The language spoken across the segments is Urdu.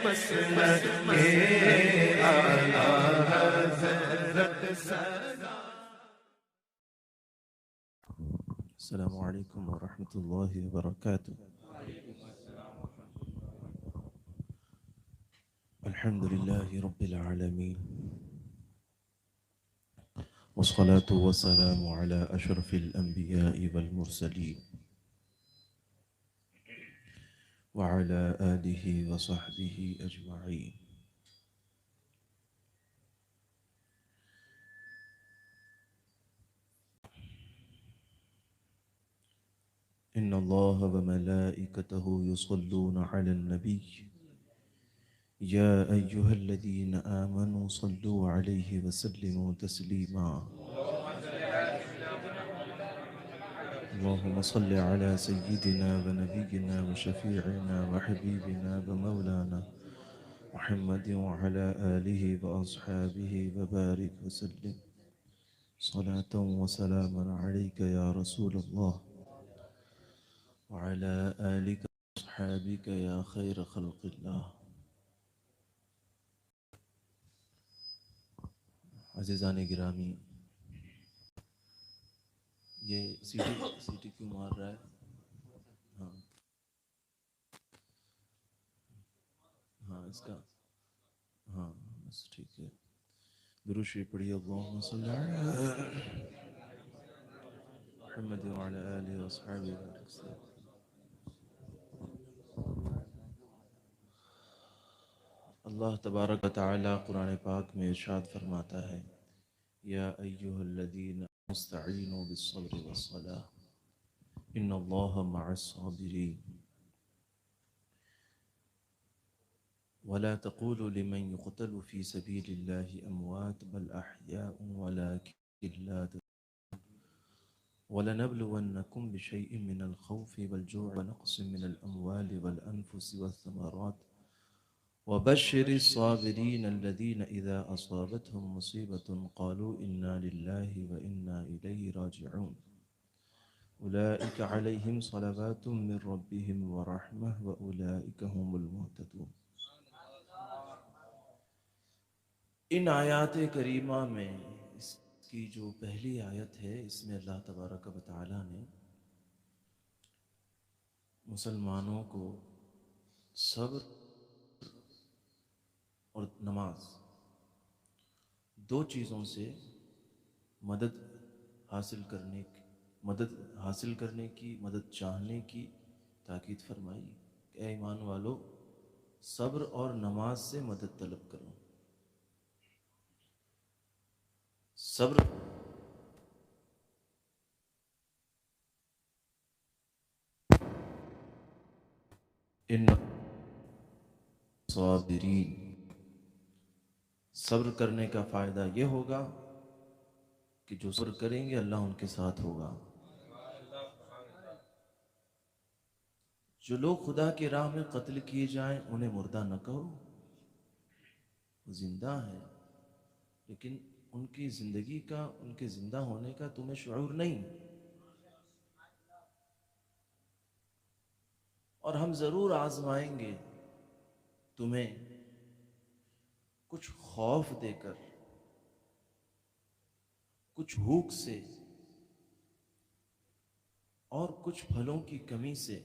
مسلک کے اعلیٰ حضرت السلام علیکم ورحمۃ اللہ وبرکاتہ. الحمد للہ رب العالمین والصلاة والسلام على أشرف الأنبياء والمرسلين وعلى آله وصحبه أجمعين. إن الله وملائكته يصلون على النبي يا أيها الذين آمنوا صلوا عليه وسلموا تسليما. اللهم صل على سيدنا ونبينا وشفيعنا وحبيبنا ومولانا محمد وعلى آله وأصحابه وبارك وسلم صلاة وسلاما عليك يا رسول الله وعلى آلك وأصحابك يا خير خلق الله. عزیزان گرامی، یہ سی ٹی کیوں مار رہا ہے؟ ہاں اس کا بس ٹھیک ہے. درود شریف پڑھیے. اللہم صلی علی محمد وعلی آلہ وصحبہ وسلم. اللہ تبارک و تعالی قرآن پاک میں ارشاد فرماتا ہے: یا ایہا الذین استعینوا بالصبر والصلاۃ ان اللہ مع الصابرین ولا تقولوا لمن يقتل في سبيل الله اموات بل احیاء ولكن لا تشعرون ولنبلونکم بشیء من الخوف والجوع ونقص من الاموال والانفس والثمرات وبشر الصابرين الذين إذا أصابتهم مصيبة قالوا إنا لله وإنا إليه راجعون أولئك عليهم صلوات من ربهم ورحمة وأولئك هم المهتدون. ان آیات کریمہ میں اس کی جو پہلی آیت ہے، اس میں اللہ تبارک و تعالی نے مسلمانوں کو صبر اور نماز دو چیزوں سے مدد حاصل کرنے کی مدد چاہنے کی تاکید فرمائی کہ اے ایمان والو، صبر اور نماز سے مدد طلب کرو. صبر ان صابرین، صبر کرنے کا فائدہ یہ ہوگا کہ جو صبر کریں گے اللہ ان کے ساتھ ہوگا. جو لوگ خدا کی راہ میں قتل کیے جائیں انہیں مردہ نہ کہو، وہ زندہ ہیں، لیکن ان کی زندگی کا، ان کے زندہ ہونے کا تمہیں شعور نہیں. اور ہم ضرور آزمائیں گے تمہیں کچھ خوف دے کر، کچھ بھوک سے اور کچھ پھلوں کی کمی سے،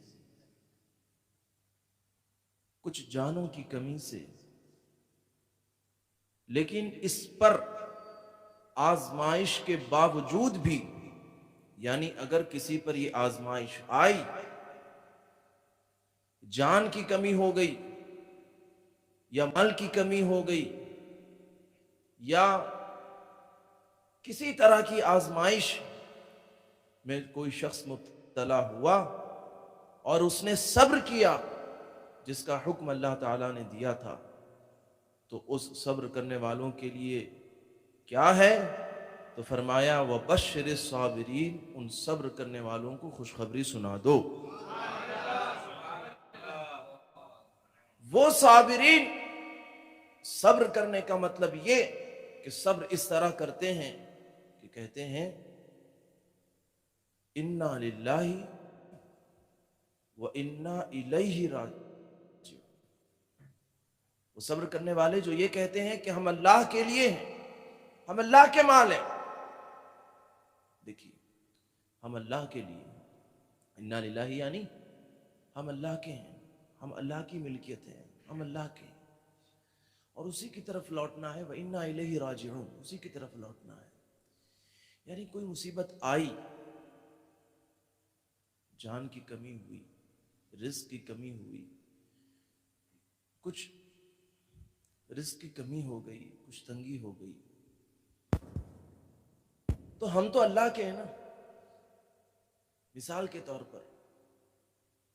کچھ جانوں کی کمی سے. لیکن اس پر آزمائش کے باوجود بھی، یعنی اگر کسی پر یہ آزمائش آئی، جان کی کمی ہو گئی یا مال کی کمی ہو گئی یا کسی طرح کی آزمائش میں کوئی شخص مبتلا ہوا اور اس نے صبر کیا جس کا حکم اللہ تعالیٰ نے دیا تھا، تو اس صبر کرنے والوں کے لیے کیا ہے؟ تو فرمایا وَبَشِّرِ الصَّابِرِينَ، ان صبر کرنے والوں کو خوشخبری سنا دو. وہ صابرین، صبر کرنے کا مطلب یہ کہ صبر اس طرح کرتے ہیں کہ کہتے ہیں اِنَّا لِلَّهِ وَإِنَّا إِلَيْهِ راجعون. وہ صبر کرنے والے جو یہ کہتے ہیں کہ ہم اللہ کے لیے ہیں، ہم اللہ کے مال ہیں. دیکھیے، ہم اللہ کے لیے ہیں، انا للہ یعنی ہم اللہ کے ہیں، ہم اللہ کی ملکیت ہیں، ہم اللہ کے ہیں، اور اسی کی طرف لوٹنا ہے. وَإِنَّا إِلَيْهِ رَاجِعُونَ، اسی کی طرف لوٹنا ہے. یعنی کوئی مصیبت آئی، جان کی کمی ہوئی، رزق کی کمی ہوئی، کچھ رزق کی کمی ہو گئی، کچھ تنگی ہو گئی، تو ہم تو اللہ کے ہیں نا. مثال کے طور پر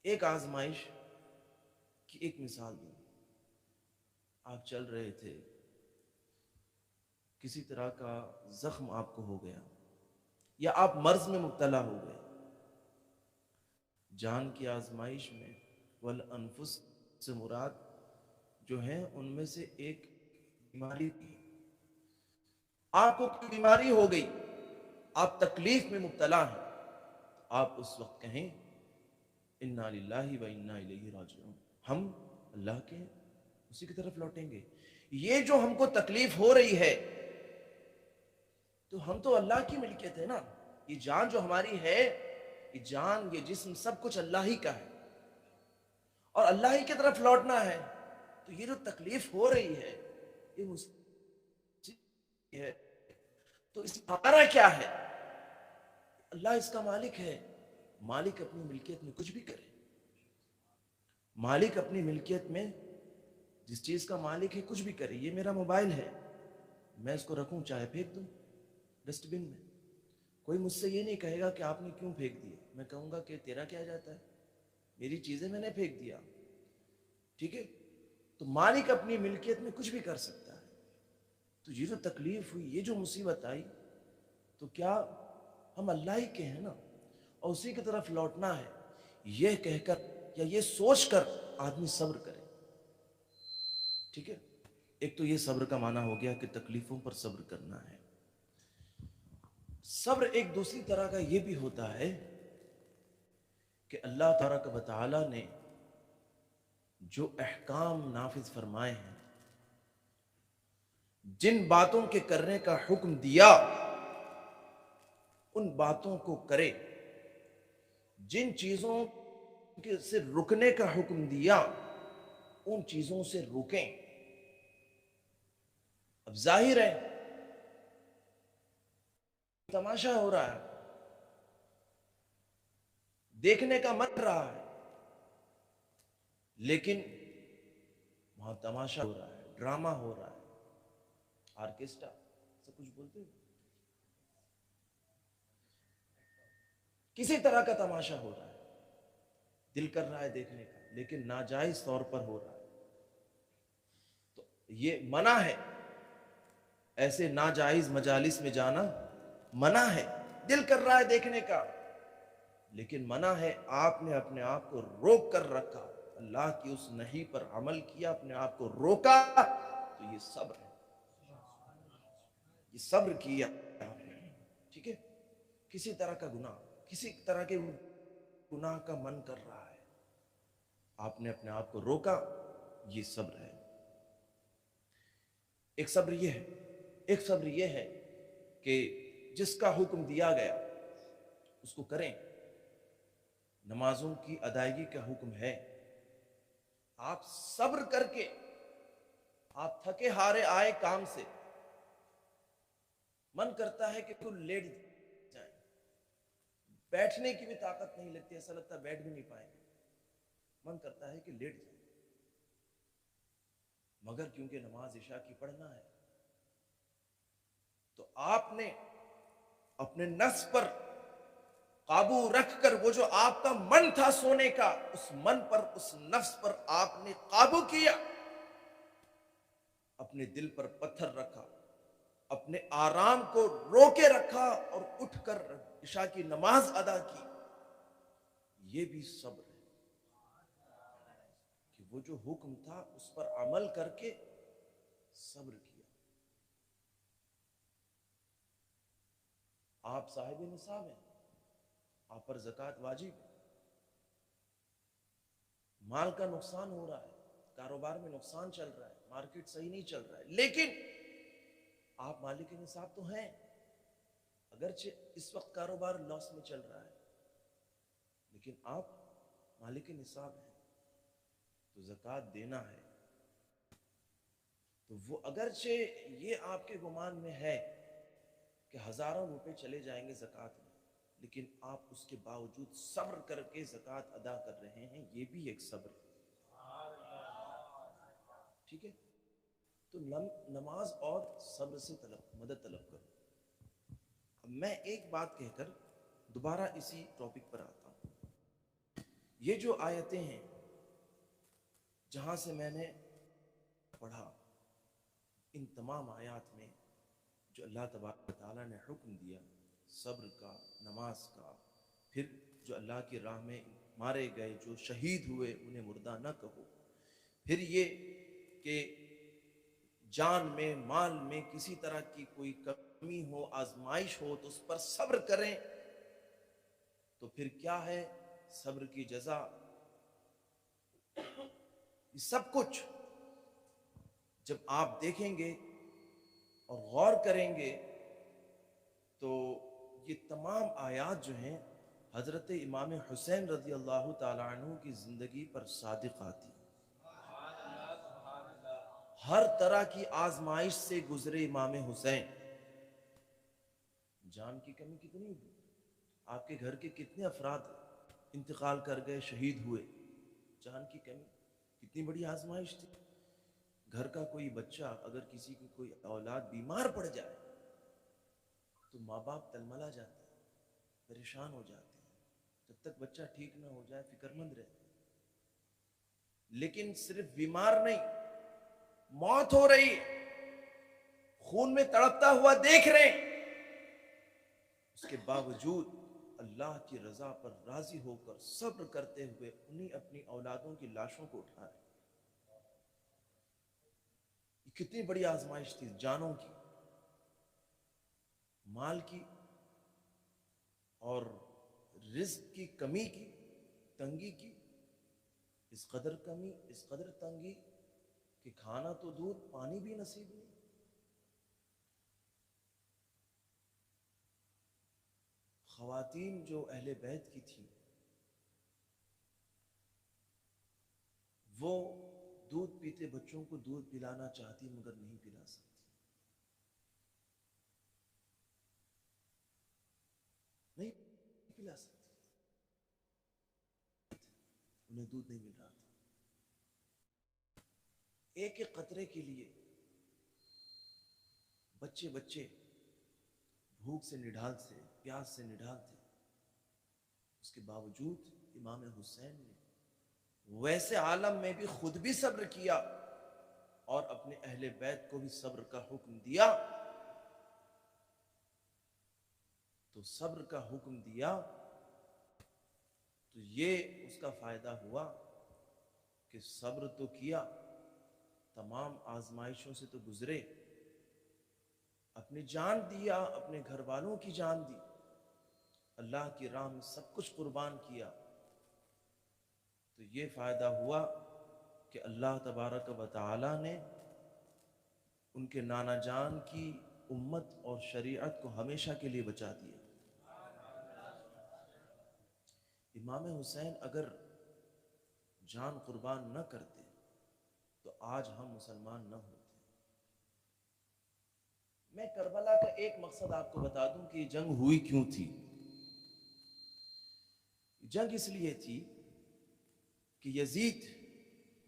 ایک آزمائش کی ایک مثال دوں. آپ چل رہے تھے، کسی طرح کا زخم آپ کو ہو گیا، یا آپ مرض میں مبتلا ہو گئے. جان کی آزمائش میں والانفس سے مراد جو ہیں ان میں سے ایک بیماری تھی. آپ کو کوئی بیماری ہو گئی، آپ تکلیف میں مبتلا ہیں، آپ اس وقت کہیں انا للہ و انا الیہ راجعون، ہم اللہ کے ہیں، اسی کی طرف لوٹیں گے. یہ جو ہم کو تکلیف ہو رہی ہے تو ہم تو اللہ کی ملکیت ہے نا. یہ جان جو ہماری ہے، یہ جان، یہ جسم، سب کچھ اللہ ہی کا ہے، اور اللہ ہی کی طرف لوٹنا ہے. تو یہ جو تکلیف ہو رہی ہے، یہ مصیبت ہے، تو اس میں ہمارا کیا ہے؟ اللہ اس کا مالک ہے. مالک اپنی ملکیت میں کچھ بھی کرے. مالک اپنی ملکیت میں جس چیز کا مالک ہے کچھ بھی کرے. یہ میرا موبائل ہے، میں اس کو رکھوں چاہے پھینک دوں ڈسٹ بن میں. کوئی مجھ سے یہ نہیں کہے گا کہ آپ نے کیوں پھینک دیے. میں کہوں گا کہ تیرا کیا جاتا ہے، میری چیزیں میں نے پھینک دیا. ٹھیک ہے؟ تو مالک اپنی ملکیت میں کچھ بھی کر سکتا ہے. تو یہ جو تکلیف ہوئی، یہ جو مصیبت آئی، تو کیا ہم اللہ ہی کے ہیں نا، اور اسی کی طرف لوٹنا ہے. یہ کہہ کر یا یہ سوچ کر آدمی صبر کرے. ٹھیک ہے؟ ایک تو یہ صبر کا معنی ہو گیا کہ تکلیفوں پر صبر کرنا ہے. صبر ایک دوسری طرح کا یہ بھی ہوتا ہے کہ اللہ تبارک و تعالی نے جو احکام نافذ فرمائے ہیں، جن باتوں کے کرنے کا حکم دیا ان باتوں کو کرے، جن چیزوں سے رکنے کا حکم دیا ان چیزوں سے رکیں. اب ظاہر ہے تماشا ہو رہا ہے، دیکھنے کا من رہا ہے، لیکن وہاں تماشا ہو رہا ہے، ڈرامہ ہو رہا ہے، آرکیسٹرا سے کچھ بولتے ہیں، کسی طرح کا تماشا ہو رہا ہے. دل کر رہا ہے دیکھنے کا، لیکن ناجائز طور پر ہو رہا ہے. تو یہ منع ہے، ایسے ناجائز مجالس میں جانا منع ہے. دل کر رہا ہے دیکھنے کا، لیکن منع ہے. آپ نے اپنے آپ کو روک کر رکھا، اللہ کی اس نہی پر عمل کیا، اپنے آپ کو روکا، تو یہ صبر ہے. یہ صبر کیا آپ نے. ٹھیک ہے؟ کسی طرح کا گناہ، کسی طرح کے گناہ کا من کر رہا ہے، آپ نے اپنے آپ کو روکا، یہ صبر ہے. ایک صبر یہ ہے، ایک صبر یہ ہے کہ جس کا حکم دیا گیا اس کو کریں. نمازوں کی ادائیگی کا حکم ہے، آپ صبر کر کے، آپ تھکے ہارے آئے کام سے، من کرتا ہے کہ تو لیٹ جائیں، بیٹھنے کی بھی طاقت نہیں لگتی، ایسا لگتا ہے بیٹھ بھی نہیں پائیں گے، من کرتا ہے کہ لیٹ جائیں، مگر کیونکہ نماز عشاء کی پڑھنا ہے، تو آپ نے اپنے نفس پر قابو رکھ کر، وہ جو آپ کا من تھا سونے کا، اس من پر، اس نفس پر آپ نے قابو کیا، اپنے دل پر پتھر رکھا، اپنے آرام کو روکے رکھا، اور اٹھ کر عشاء کی نماز ادا کی. یہ بھی صبر ہے کہ وہ جو حکم تھا اس پر عمل کر کے صبر کیا. آپ صاحب نصاب ہیں، آپ پر زکوٰۃ واجب ہے، مال کا نقصان ہو رہا ہے، کاروبار میں نقصان چل رہا ہے، مارکیٹ صحیح نہیں چل رہا ہے، لیکن آپ مالک نصاب تو ہیں، اگرچہ اس وقت کاروبار لاس میں چل رہا ہے لیکن آپ مالک نصاب ہیں، تو زکوٰۃ دینا ہے. تو وہ اگرچہ یہ آپ کے گمان میں ہے کہ ہزاروں روپے چلے جائیں گے زکوٰۃ میں، لیکن آپ اس کے باوجود صبر کر کے زکوٰۃ ادا کر رہے ہیں، یہ بھی ایک صبر ہے. ٹھیک ہے، تو نماز اور صبر سے مدد طلب کرو. اب میں ایک بات کہہ کر دوبارہ اسی ٹاپک پر آتا ہوں. یہ جو آیتیں ہیں جہاں سے میں نے پڑھا، ان تمام آیات میں جو اللہ تبارک تعالیٰ نے حکم دیا صبر کا، نماز کا، پھر جو اللہ کی راہ میں مارے گئے، جو شہید ہوئے انہیں مردہ نہ کہو، پھر یہ کہ جان میں، مال میں کسی طرح کی کوئی کمی ہو، آزمائش ہو تو اس پر صبر کریں، تو پھر کیا ہے صبر کی جزا. یہ سب کچھ جب آپ دیکھیں گے اور غور کریں گے تو یہ تمام آیات جو ہیں حضرت امام حسین رضی اللہ تعالیٰ عنہ کی زندگی پر صادق آتی ہیں. ہر طرح کی آزمائش سے گزرے امام حسین. جان کی کمی کتنی ہوئی، آپ کے گھر کے کتنے افراد انتقال کر گئے، شہید ہوئے. جان کی کمی کتنی بڑی آزمائش تھی. گھر کا کوئی بچہ، اگر کسی کی کوئی اولاد بیمار پڑ جائے تو ماں باپ تلملا جاتے ہیں، پریشان ہو جاتے ہیں، جب تک بچہ ٹھیک نہ ہو جائے فکر مند رہتے ہیں. لیکن صرف بیمار نہیں، موت ہو رہی ہے، خون میں تڑپتا ہوا دیکھ رہے ہیں، اس کے باوجود اللہ کی رضا پر راضی ہو کر صبر کرتے ہوئے انہیں اپنی اولادوں کی لاشوں کو اٹھا رہے. یہ کتنی بڑی آزمائش تھی، جانوں کی، مال کی اور رزق کی کمی کی، تنگی کی. اس قدر کمی، اس قدر تنگی کہ کھانا تو دور، پانی بھی نصیب نہیں. خواتین جو اہل بیت کی تھی وہ دودھ پیتے بچوں کو دودھ پلانا چاہتی مگر نہیں پلا سکتی. نہیں پلا سکتی، انہیں دودھ نہیں مل رہا تھا. ایک ایک قطرے کے لیے بچے بھوک سے نڈھال تھے، پیاس سے نڈھال تھے. اس کے باوجود امام حسین نے ویسے عالم میں بھی خود بھی صبر کیا اور اپنے اہل بیت کو بھی صبر کا حکم دیا. تو صبر کا حکم دیا تو یہ اس کا فائدہ ہوا کہ صبر تو کیا، تمام آزمائشوں سے تو گزرے، اپنی جان دیا، اپنے گھر والوں کی جان دی، اللہ کی راہ میں سب کچھ قربان کیا. تو یہ فائدہ ہوا کہ اللہ تبارک و تعالی نے ان کے نانا جان کی امت اور شریعت کو ہمیشہ کے لیے بچا دیا. امام حسین اگر جان قربان نہ کرتے تو آج ہم مسلمان نہ ہوتے. میں کربلا کا ایک مقصد آپ کو بتا دوں کہ یہ جنگ ہوئی کیوں تھی. جنگ اس لیے تھی کہ یزید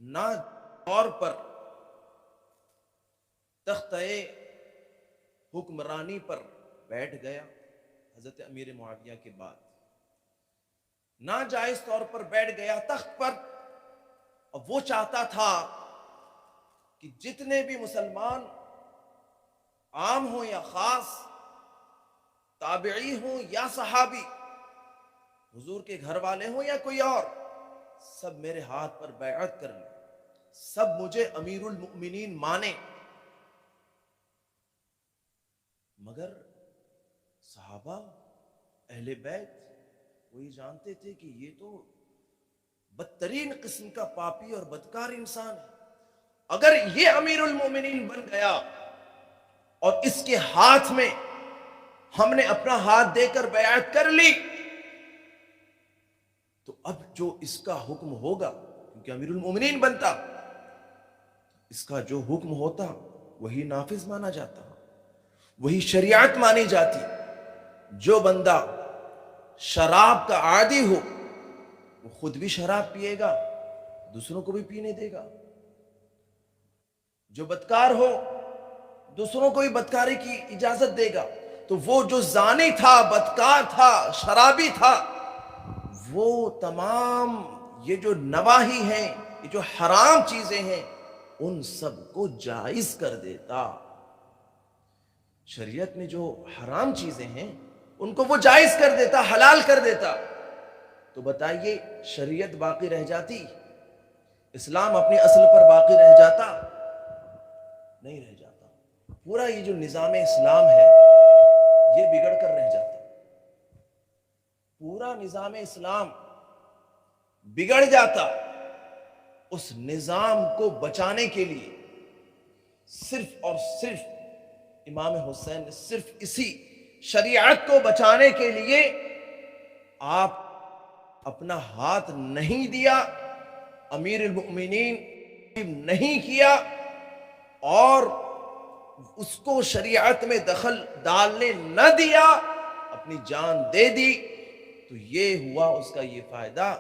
نا طور پر تختہ حکمرانی پر بیٹھ گیا حضرت امیر معاویہ کے بعد، ناجائز طور پر بیٹھ گیا تخت پر، اور وہ چاہتا تھا کہ جتنے بھی مسلمان عام ہوں یا خاص، تابعی ہوں یا صحابی، حضور کے گھر والے ہوں یا کوئی اور، سب میرے ہاتھ پر بیعت کر لیں، سب مجھے امیر المؤمنین مانیں. مگر صحابہ، اہل بیت، وہ یہ جانتے تھے کہ یہ تو بدترین قسم کا پاپی اور بدکار انسان ہے. اگر یہ امیر المومنین بن گیا اور اس کے ہاتھ میں ہم نے اپنا ہاتھ دے کر بیعت کر لی، تو اب جو اس کا حکم ہوگا، کیونکہ امیر المومنین بنتا، اس کا جو حکم ہوتا وہی نافذ مانا جاتا، وہی شریعت مانی جاتی۔ جو بندہ شراب کا عادی ہو وہ خود بھی شراب پیے گا، دوسروں کو بھی پینے دے گا۔ جو بدکار ہو دوسروں کو بھی بدکاری کی اجازت دے گا۔ تو وہ جو زانی تھا، بدکار تھا، شرابی تھا، وہ تمام یہ جو نواحی ہیں، یہ جو حرام چیزیں ہیں، ان سب کو جائز کر دیتا۔ شریعت میں جو حرام چیزیں ہیں ان کو وہ جائز کر دیتا، حلال کر دیتا۔ تو بتائیے شریعت باقی رہ جاتی؟ اسلام اپنی اصل پر باقی رہ جاتا؟ نہیں رہ جاتا۔ پورا یہ جو نظام اسلام ہے یہ بگڑ کر رہ جاتا، پورا نظام اسلام بگڑ جاتا۔ اس نظام کو بچانے کے لیے صرف اور صرف امام حسین نے صرف اسی شریعت کو بچانے کے لیے آپ اپنا ہاتھ نہیں دیا، امیر المؤمنین نہیں کیا، اور اس کو شریعت میں دخل ڈالنے نہ دیا، اپنی جان دے دی۔ تو یہ ہوا اس کا یہ فائدہ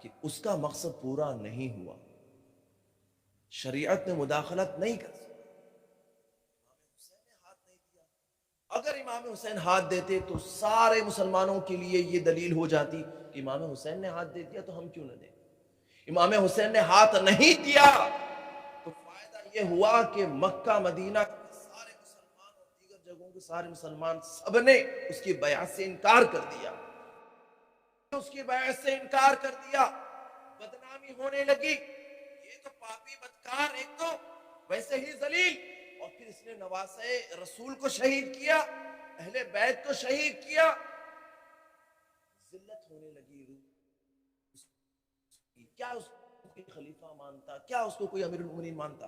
کہ اس کا مقصد پورا نہیں ہوا۔ شریعت میں مداخلت نہیں کر سکتا۔ اگر امام حسین ہاتھ دیتے تو سارے مسلمانوں کے لیے یہ دلیل ہو جاتی کہ امام حسین نے ہاتھ دے دیا تو ہم کیوں نہ دیں۔ امام حسین نے ہاتھ نہیں دیا تو فائدہ یہ ہوا کہ مکہ مدینہ کے سارے مسلمان اور دیگر جگہوں کے سارے مسلمان سب نے اس کی بیعت سے انکار کر دیا، اس کی بیعت سے انکار کر دیا۔ بدنامی ہونے لگی، یہ تو پاپی بدکار، ایک تو ویسے ہی ذلیل، اور پھر اس نے نواسے رسول کو شہید کیا، اہل بیت کو شہید کیا۔ ذلت ہونے لگی۔ کیا اس کو کوئی خلیفہ مانتا؟ کیا اس کو کوئی امیر المؤمنین مانتا؟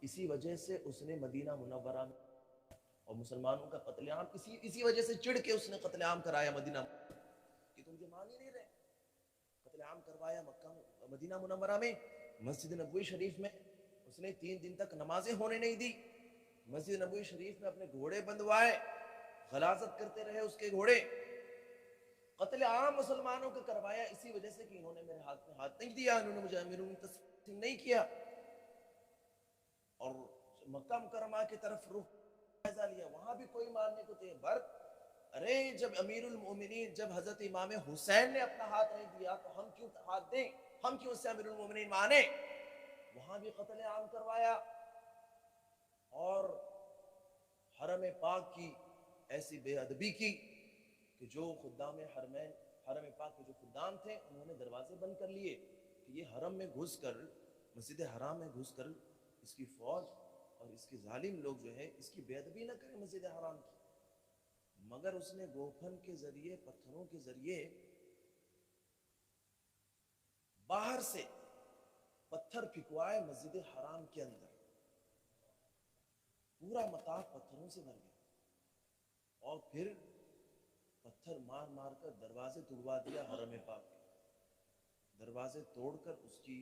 اسی وجہ سے اس نے مدینہ منورہ میں اور مسلمانوں کا قتل عام اسی وجہ سے چڑھ کے اس نے قتل عام کرایا مدینہ کہ تم یہ مان ہی نہیں رہے۔ قتل عام کروایا مدینہ منورہ میں، مسجد نبوی شریف میں اس نے 3 دن تک نمازیں ہونے نہیں دی۔ مسجد نبوی شریف میں اپنے گھوڑے بندوائے، غلاظت کرتے رہے اس کے گھوڑے۔ قتل عام مسلمانوں کا کروایا اسی وجہ سے کہ انہوں نے میرے ہاتھ میں ہاتھ نہیں دیا، انہوں نے مجھے امیر المؤمنین تسلیم نہیں کیا، اور مکہ مکرمہ کی طرف رخ جائزہ لیا، وہاں بھی کوئی ماننے کو تیار برق۔ ارے جب امیر المؤمنین، جب حضرت امام حسین نے اپنا ہاتھ نہیں دیا تو ہم کیوں ہاتھ دیں؟ ہم کیوں اس سے امیر المؤمنین مانے؟ وہاں بھی قتل عام کروایا، اور حرم پاک کی ایسی بے ادبی کی کہ جو خدام حرمین، حرم پاک کے جو خدام تھے، انہوں نے دروازے بند کر لیے کہ یہ حرم میں گھس کر، مسجد حرام میں گھس کر اس کی فوج اور اس کے ظالم لوگ جو ہے اس کی بے ادبی نہ کریں مسجد حرام کی۔ مگر اس نے گوپھن کے ذریعے، پتھروں کے ذریعے باہر سے پتھر پھینکوائے مسجد حرام کے اندر، پورا مطاف پتھروں سے بھر گیا، اور پھر پتھر مار مار کر دروازے توڑوا دیا حرم پاک کے۔ دروازے توڑ کر اس کی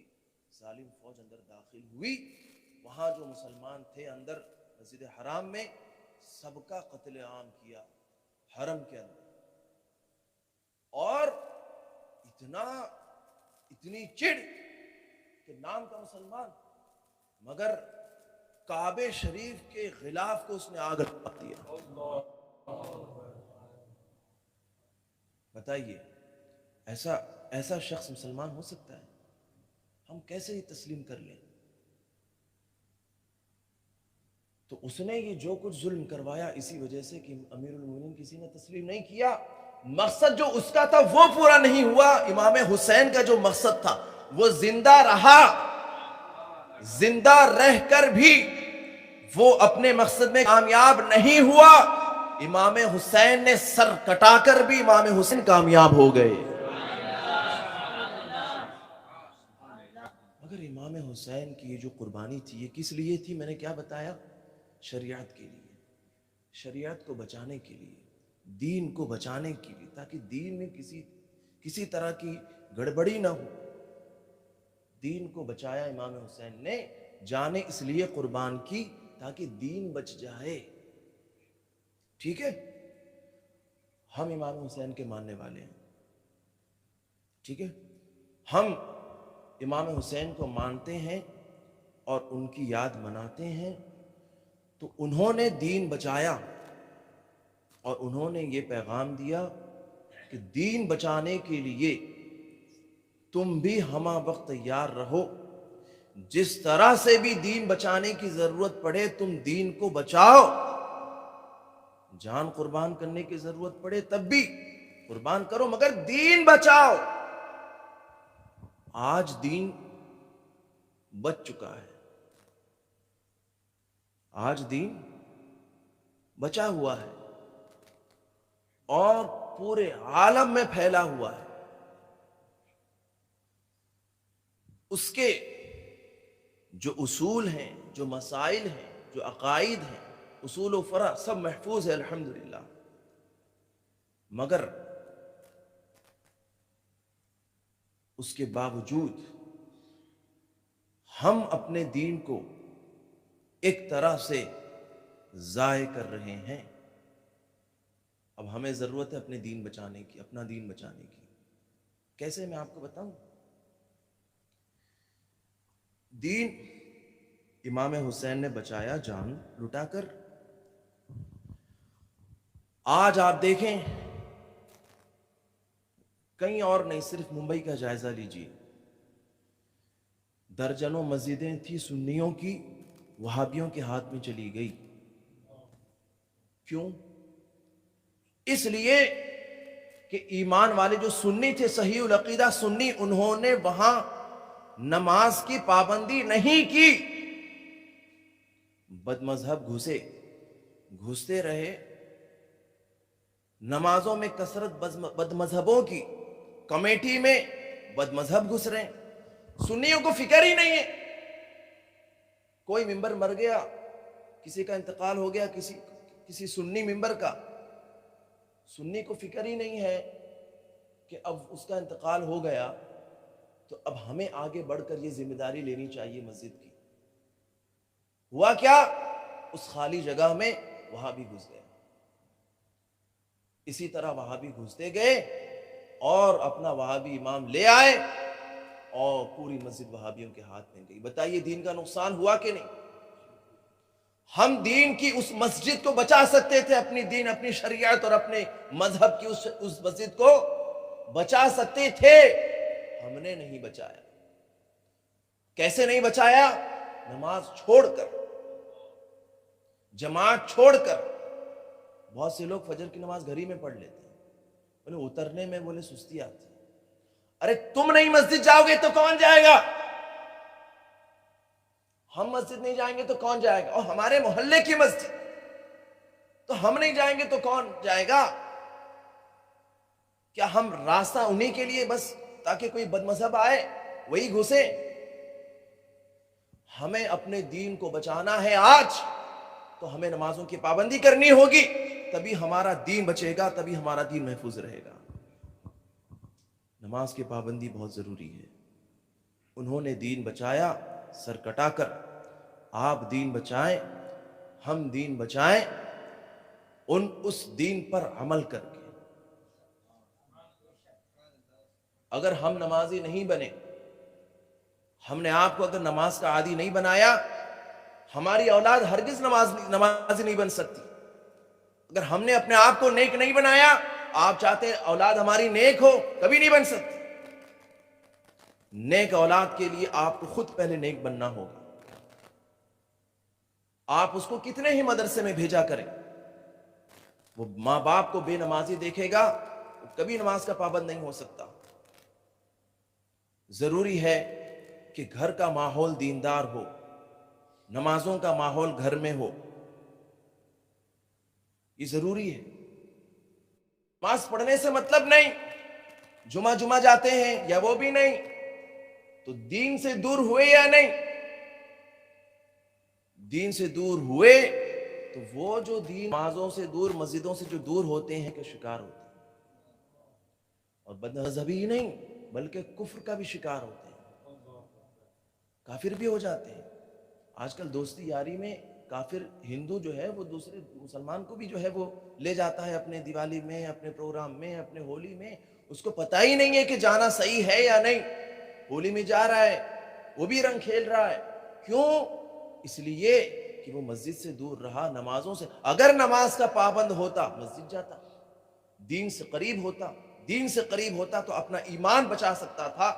ظالم فوج اندر داخل ہوئی۔ وہاں جو مسلمان تھے اندر مسجد حرام میں، سب کا قتل عام کیا حرم کے اندر۔ اور اتنی چڑ کہ نام کا مسلمان، مگر کعبے شریف کے غلاف کو اس نے آگ لگا دیا۔ بتائیے ایسا شخص مسلمان ہو سکتا ہے؟ ہم کیسے ہی تسلیم کر لیں؟ تو اس نے یہ جو کچھ ظلم کروایا اسی وجہ سے کہ امیر المؤمنین کسی نے تسلیم نہیں کیا۔ مقصد جو اس کا تھا وہ پورا نہیں ہوا۔ امام حسین کا جو مقصد تھا وہ زندہ رہا، زندہ رہ کر بھی وہ اپنے مقصد میں کامیاب نہیں ہوا۔ امام حسین نے سر کٹا کر بھی امام حسین کامیاب ہو گئے۔ مگر امام حسین کی یہ جو قربانی تھی یہ کس لیے تھی؟ میں نے کیا بتایا؟ شریعت کے لیے، شریعت کو بچانے کے لیے، دین کو بچانے کے لیے، تاکہ دین میں کسی طرح کی گڑبڑی نہ ہو۔ دین کو بچایا امام حسین نے، جانیں اس لیے قربان کی تاکہ دین بچ جائے۔ ٹھیک ہے؟ ہم امام حسین کے ماننے والے ہیں، ٹھیک ہے؟ ہم امام حسین کو مانتے ہیں اور ان کی یاد مناتے ہیں۔ تو انہوں نے دین بچایا اور انہوں نے یہ پیغام دیا کہ دین بچانے کے لیے تم بھی ہمہ وقت تیار رہو، جس طرح سے بھی دین بچانے کی ضرورت پڑے تم دین کو بچاؤ، جان قربان کرنے کی ضرورت پڑے تب بھی قربان کرو، مگر دین بچاؤ۔ آج دین بچ چکا ہے، آج دین بچا ہوا ہے اور پورے عالم میں پھیلا ہوا ہے۔ اس کے جو اصول ہیں، جو مسائل ہیں، جو عقائد ہیں، اصول و فرع سب محفوظ ہے الحمدللہ، مگر اس کے باوجود ہم اپنے دین کو ایک طرح سے ضائع کر رہے ہیں۔ اب ہمیں ضرورت ہے اپنے دین بچانے کی، اپنا دین بچانے کی۔ کیسے؟ میں آپ کو بتاؤں۔ دین امام حسین نے بچایا جان لٹا کر۔ آج آپ دیکھیں، کہیں اور نہیں، صرف ممبئی کا جائزہ لیجیے، درجنوں مسجدیں تھی سنیوں کی، وہابیوں کے ہاتھ میں چلی گئی۔ کیوں؟ اس لیے کہ ایمان والے جو سنی تھے، صحیح العقیدہ سنی، انہوں نے وہاں نماز کی پابندی نہیں کی۔ بد مذہب گھستے رہے، نمازوں میں کثرت بد مذہبوں کی، کمیٹی میں بد مذہب گھس رہے ہیں، سنیوں کو فکر ہی نہیں ہے۔ کوئی ممبر مر گیا، کسی کا انتقال ہو گیا، کسی سنی ممبر کا، سنی کو فکر ہی نہیں ہے کہ اب اس کا انتقال ہو گیا تو اب ہمیں آگے بڑھ کر یہ ذمہ داری لینی چاہیے مسجد کی۔ ہوا کیا؟ اس خالی جگہ میں وہاں بھی گھس گئے۔ اسی طرح وہاں بھی گھستے گئے اور اپنا وہابی امام لے آئے اور پوری مسجد وہابیوں کے ہاتھ میں گئی۔ بتائیے دین کا نقصان ہوا کہ نہیں؟ ہم دین کی اس مسجد کو بچا سکتے تھے، اپنی دین، اپنی شریعت اور اپنے مذہب کی اس مسجد کو بچا سکتے تھے، ہم نے نہیں بچایا۔ کیسے نہیں بچایا؟ نماز چھوڑ کر، جماعت چھوڑ کر۔ بہت سے لوگ فجر کی نماز گھر ہی میں پڑھ لیتے ہیں، بولے اترنے میں بولے سستی آتی ہے۔ ارے تم نہیں مسجد جاؤ گے تو کون جائے گا؟ ہم مسجد نہیں جائیں گے تو کون جائے گا؟ اور ہمارے محلے کی مسجد تو ہم نہیں جائیں گے تو کون جائے گا؟ کیا ہم راستہ انہی کے لیے بس تاکہ کوئی بد مذہب آئے وہی گھسے؟ ہمیں اپنے دین کو بچانا ہے آج، تو ہمیں نمازوں کی پابندی کرنی ہوگی، تبھی ہمارا دین بچے گا، تبھی ہمارا دین محفوظ رہے گا۔ نماز کی پابندی بہت ضروری ہے۔ انہوں نے دین بچایا سر کٹا کر، آپ دین بچائیں، ہم دین بچائیں اس دین پر عمل کر کے۔ اگر ہم نمازی نہیں بنے، ہم نے آپ کو اگر نماز کا عادی نہیں بنایا، ہماری اولاد ہرگز نمازی نہیں بن سکتی۔ اگر ہم نے اپنے آپ کو نیک نہیں بنایا، آپ چاہتے ہیں اولاد ہماری نیک ہو، کبھی نہیں بن سکتی۔ نیک اولاد کے لیے آپ کو خود پہلے نیک بننا ہوگا۔ آپ اس کو کتنے ہی مدرسے میں بھیجا کریں، وہ ماں باپ کو بے نمازی دیکھے گا، وہ کبھی نماز کا پابند نہیں ہو سکتا۔ ضروری ہے کہ گھر کا ماحول دیندار ہو، نمازوں کا ماحول گھر میں ہو، یہ ضروری ہے۔ نماز پڑھنے سے مطلب نہیں، جمعہ جاتے ہیں یا وہ بھی نہیں، تو دین سے دور ہوئے یا نہیں، دین سے دور ہوئے تو وہ جو دین نمازوں سے دور، مسجدوں سے جو دور ہوتے ہیں، کے شکار ہوتے ہیں، اور بد مذہبی ہی نہیں بلکہ کفر کا بھی شکار ہوتے ہیں، کافر بھی ہو جاتے ہیں۔ آج کل دوستی یاری میں کافر ہندو جو ہے وہ دوسرے مسلمان کو بھی جو ہے وہ لے جاتا ہے اپنے دیوالی میں، اپنے پروگرام میں، اپنے ہولی میں، اس کو پتہ ہی نہیں ہے کہ جانا صحیح ہے یا نہیں۔ ہولی میں جا رہا ہے، وہ بھی رنگ کھیل رہا ہے، کیوں؟ اس لیے کہ وہ مسجد سے دور رہا، نمازوں سے۔ اگر نماز کا پابند ہوتا مسجد جاتا، دین سے قریب ہوتا، دین سے قریب ہوتا تو اپنا ایمان بچا سکتا تھا۔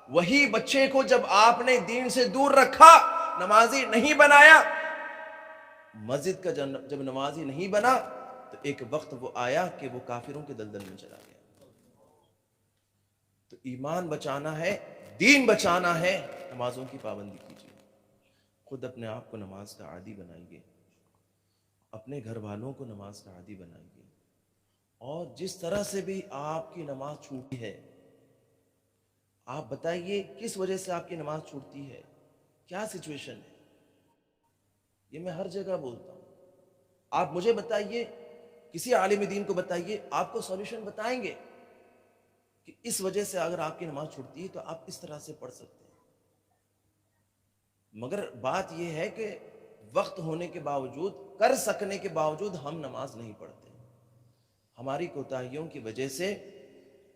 وہی بچے کو جب آپ نے دین سے دور رکھا، نمازی نہیں بنایا، مسجد کا جب نمازی نہیں بنا تو ایک وقت وہ آیا کہ وہ کافروں کے دلدل میں چلا گیا۔ تو ایمان بچانا ہے، دین بچانا ہے، نمازوں کی پابندی کیجیے۔ خود اپنے آپ کو نماز کا عادی بنائیے، اپنے گھر والوں کو نماز کا عادی بنائیے، اور جس طرح سے بھی آپ کی نماز چھوٹی ہے، آپ بتائیے کس وجہ سے آپ کی نماز چھوٹتی ہے، کیا سچویشن ہے۔ یہ میں ہر جگہ بولتا ہوں، آپ مجھے بتائیے، کسی عالم دین کو بتائیے، آپ کو سولوشن بتائیں گے کہ اس وجہ سے اگر آپ کی نماز چھوٹتی ہے تو آپ اس طرح سے پڑھ سکتے ہیں۔ مگر بات یہ ہے کہ وقت ہونے کے باوجود، کر سکنے کے باوجود ہم نماز نہیں پڑھتے۔ ہماری کوتاہیوں کی وجہ سے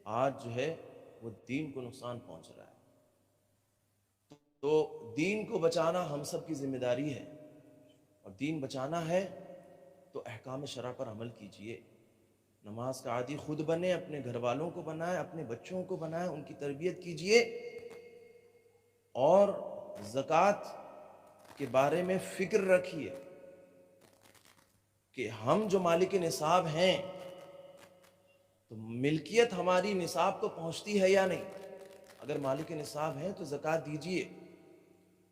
آج جو ہے وہ دین کو نقصان پہنچ رہا ہے۔ تو دین کو بچانا ہم سب کی ذمہ داری ہے، اور دین بچانا ہے تو احکام شرع پر عمل کیجئے۔ نماز کا عادی خود بنے، اپنے گھر والوں کو بنائے، اپنے بچوں کو بنائے، ان کی تربیت کیجئے، اور زکوٰۃ کے بارے میں فکر رکھیے کہ ہم جو مالک نصاب ہیں تو ملکیت ہماری نصاب کو پہنچتی ہے یا نہیں۔ اگر مالک نصاب ہیں تو زکوٰۃ دیجئے۔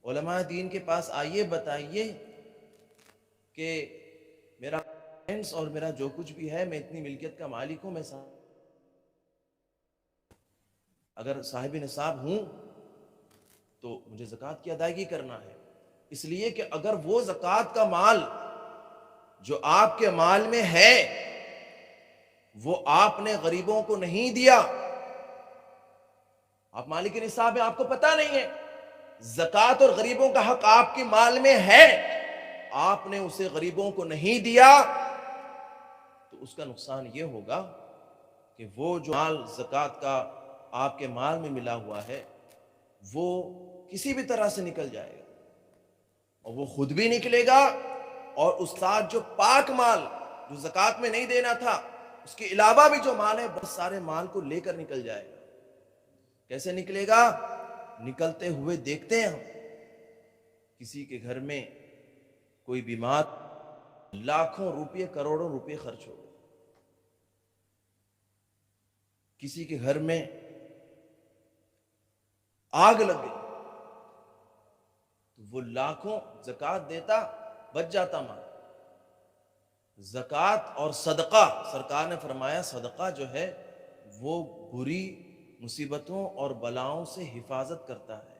علماء دین کے پاس آئیے، بتائیے کہ میرا فائنینس اور میرا جو کچھ بھی ہے، میں اتنی ملکیت کا مالک ہوں، میں اگر صاحب نصاب ہوں تو مجھے زکوٰۃ کی ادائیگی کرنا ہے۔ اس لیے کہ اگر وہ زکوٰۃ کا مال جو آپ کے مال میں ہے وہ آپ نے غریبوں کو نہیں دیا، آپ مالک نصاب ہیں، آپ کو پتہ نہیں ہے، زکوٰۃ اور غریبوں کا حق آپ کے مال میں ہے، آپ نے اسے غریبوں کو نہیں دیا، تو اس کا نقصان یہ ہوگا کہ وہ جو مال زکوٰۃ کا آپ کے مال میں ملا ہوا ہے وہ کسی بھی طرح سے نکل جائے گا، اور وہ خود بھی نکلے گا، اور اس ساتھ جو پاک مال جو زکوٰۃ میں نہیں دینا تھا اس کے علاوہ بھی جو مال ہے بہت سارے مال کو لے کر نکل جائے گا۔ کیسے نکلے گا؟ نکلتے ہوئے دیکھتے ہیں ہم، کسی کے گھر میں کوئی بیمار، لاکھوں روپے، کروڑوں روپے خرچ ہو گئے، کسی کے گھر میں آگ لگ گئی، تو وہ لاکھوں زکوٰۃ دیتا، بچ جاتا مال۔ زکوٰۃ اور صدقہ، سرکار نے فرمایا صدقہ جو ہے وہ بری مصیبتوں اور بلاؤں سے حفاظت کرتا ہے۔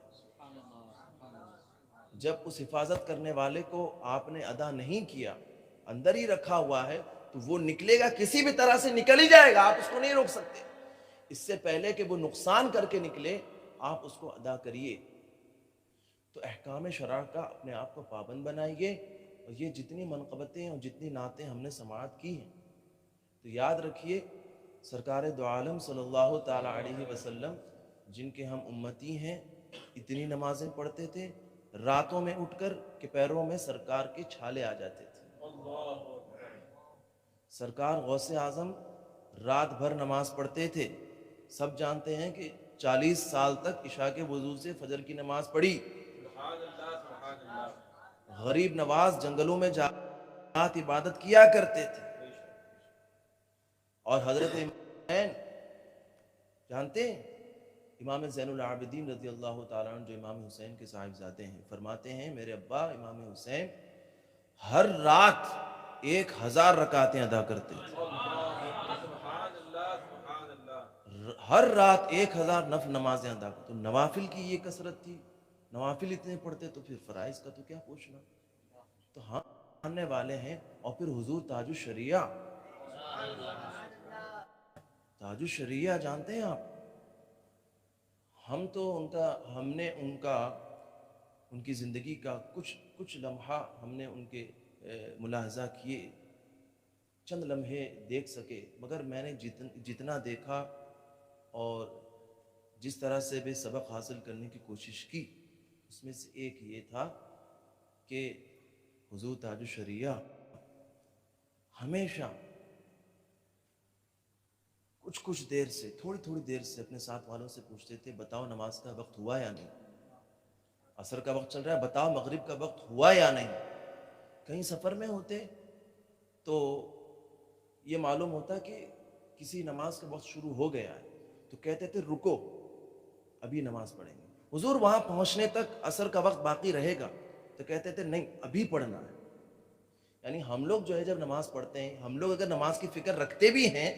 جب اس حفاظت کرنے والے کو آپ نے ادا نہیں کیا، اندر ہی رکھا ہوا ہے، تو وہ نکلے گا، کسی بھی طرح سے نکل ہی جائے گا، آپ اس کو نہیں روک سکتے۔ اس سے پہلے کہ وہ نقصان کر کے نکلے، آپ اس کو ادا کریے۔ تو احکام شرع کا اپنے آپ کو پابند بنائیے، اور یہ جتنی منقبتیں اور جتنی نعتیں ہم نے سماعت کی ہیں، تو یاد رکھیے سرکار دو عالم صلی اللہ تعالی علیہ وسلم جن کے ہم امتی ہیں، اتنی نمازیں پڑھتے تھے، راتوں میں اٹھ کر کہ پیروں میں سرکار کے چھالے آ جاتے تھے۔ سرکار غوث اعظم رات بھر نماز پڑھتے تھے، سب جانتے ہیں کہ 40 سال تک عشاء کے وضو سے فجر کی نماز پڑھی۔ غریب نواز جنگلوں میں جا عبادت کیا کرتے تھے، اور حضرت حسین جانتے ہیں، امام زین العابدین رضی اللہ تعالیٰ عنہ جو امام حسین کے صاحبزادے ہیں، فرماتے ہیں میرے ابا امام حسین ہر رات 1000 رکعتیں ادا کرتے تھے، ہر رات 1000 نفل نمازیں ادا کرتے۔ تو نوافل کی یہ کثرت تھی، نوافل اتنے پڑھتے تو پھر فرائض کا تو کیا پوچھنا۔ تو ہم ماننے والے ہیں. اور پھر حضور تاج الشریعہ، تاج الشریعہ جانتے ہیں آپ؟ ہم تو ہم نے ان کی زندگی کا کچھ لمحہ ہم نے ان کے ملاحظہ کیے، چند لمحے دیکھ سکے، مگر میں نے جتنا دیکھا اور جس طرح سے بھی سبق حاصل کرنے کی کوشش کی، اس میں سے ایک یہ تھا کہ حضور تاج الشریعہ ہمیشہ کچھ دیر سے، تھوڑی دیر سے اپنے ساتھ والوں سے پوچھتے تھے بتاؤ نماز کا وقت ہوا یا نہیں، عصر کا وقت چل رہا ہے، بتاؤ مغرب کا وقت ہوا یا نہیں. کہیں سفر میں ہوتے تو یہ معلوم ہوتا کہ کسی نماز کا وقت شروع ہو گیا ہے تو کہتے تھے رکو ابھی نماز پڑھیں گے. حضور وہاں پہنچنے تک عصر کا وقت باقی رہے گا تو کہتے تھے نہیں ابھی پڑھنا ہے. یعنی ہم لوگ جو ہے جب نماز پڑھتے ہیں، ہم لوگ اگر نماز کی فکر رکھتے بھی ہیں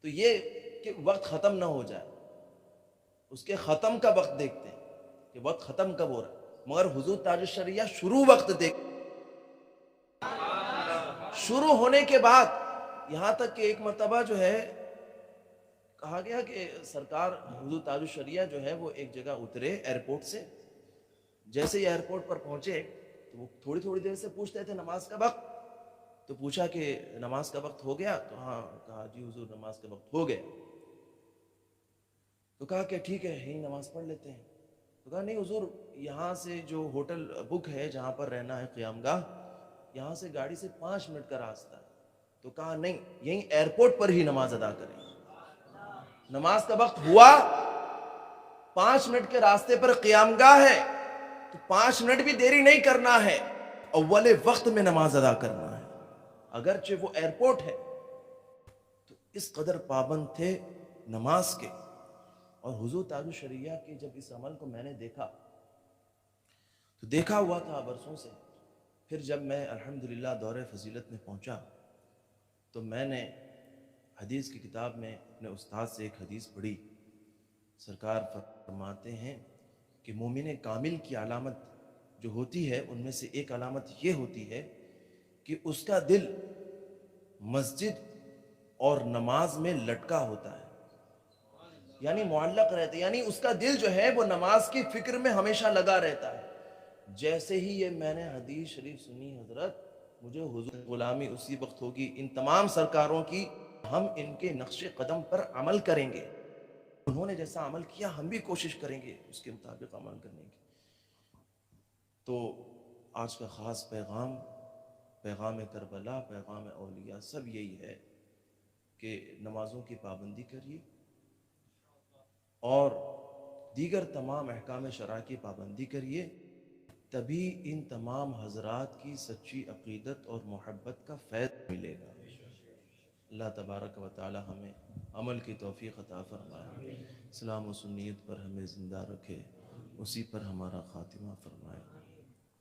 تو یہ کہ وقت ختم نہ ہو جائے، اس کے ختم کا وقت دیکھتے ہیں کہ وقت ختم کب ہو رہا ہے. مگر حضور تاج الشریعہ شروع وقت دیکھ، شروع ہونے کے بعد یہاں تک کہ ایک مرتبہ جو ہے کہا گیا کہ سرکار حضور تاج الشریعہ جو ہے وہ ایک جگہ اترے ایئرپورٹ سے. جیسے ہی ایئرپورٹ پر پہنچے تو وہ تھوڑی دیر سے پوچھتے تھے نماز کا وقت. تو پوچھا کہ نماز کا وقت ہو گیا؟ تو ہاں کہا جی حضور نماز کا وقت ہو گیا. تو کہا کہ ٹھیک ہے یہیں نماز پڑھ لیتے ہیں. تو کہا نہیں حضور یہاں سے جو ہوٹل بک ہے جہاں پر رہنا ہے قیام گاہ، یہاں سے گاڑی سے 5 منٹ کا راستہ ہے. تو کہا نہیں یہیں ایئرپورٹ پر ہی نماز ادا کریں. نماز کا وقت ہوا، 5 منٹ کے راستے پر قیام گاہ ہے تو 5 منٹ بھی دیری نہیں کرنا ہے، اول وقت میں نماز ادا کرنا ہے. اگرچہ وہ ایئرپورٹ ہے تو اس قدر پابند تھے نماز کے. اور حضور تاج الشریعہ کے جب اس عمل کو میں نے دیکھا تو دیکھا ہوا تھا برسوں سے. پھر جب میں الحمدللہ دور فضیلت میں پہنچا تو میں نے حدیث کی کتاب میں اپنے استاد سے ایک حدیث پڑھی. سرکار فرماتے ہیں کہ مومن کامل کی علامت جو ہوتی ہے ان میں سے ایک علامت یہ ہوتی ہے کہ اس کا دل مسجد اور نماز میں لٹکا ہوتا ہے، یعنی معلق رہتا ہے، یعنی اس کا دل جو ہے وہ نماز کی فکر میں ہمیشہ لگا رہتا ہے. جیسے ہی یہ میں نے حدیث شریف سنی حضرت مجھے حضور غلامی اسی وقت ہوگی ان تمام سرکاروں کی، ہم ان کے نقش قدم پر عمل کریں گے، انہوں نے جیسا عمل کیا ہم بھی کوشش کریں گے اس کے مطابق عمل کرنے کی. تو آج کا خاص پیغام کربلا، پیغام اولیاء سب یہی ہے کہ نمازوں کی پابندی کریے اور دیگر تمام احکام شرع کی پابندی کریے، تبھی ان تمام حضرات کی سچی عقیدت اور محبت کا فیض ملے گا. اللہ تبارک و تعالی ہمیں عمل کی توفیق عطا فرمائے، اسلام و سنیت پر ہمیں زندہ رکھے، اسی پر ہمارا خاتمہ فرمائے.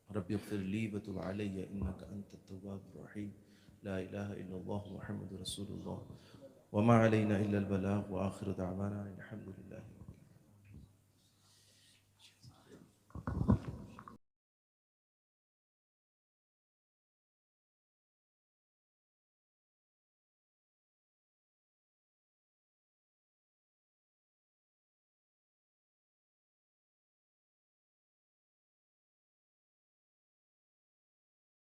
رب اغفر لی وتب علی انک انت التواب الرحیم. لا الہ الا اللہ محمد رسول اللہ وما علینا الا البلاغ وآخر دعوانا الحمد للہ.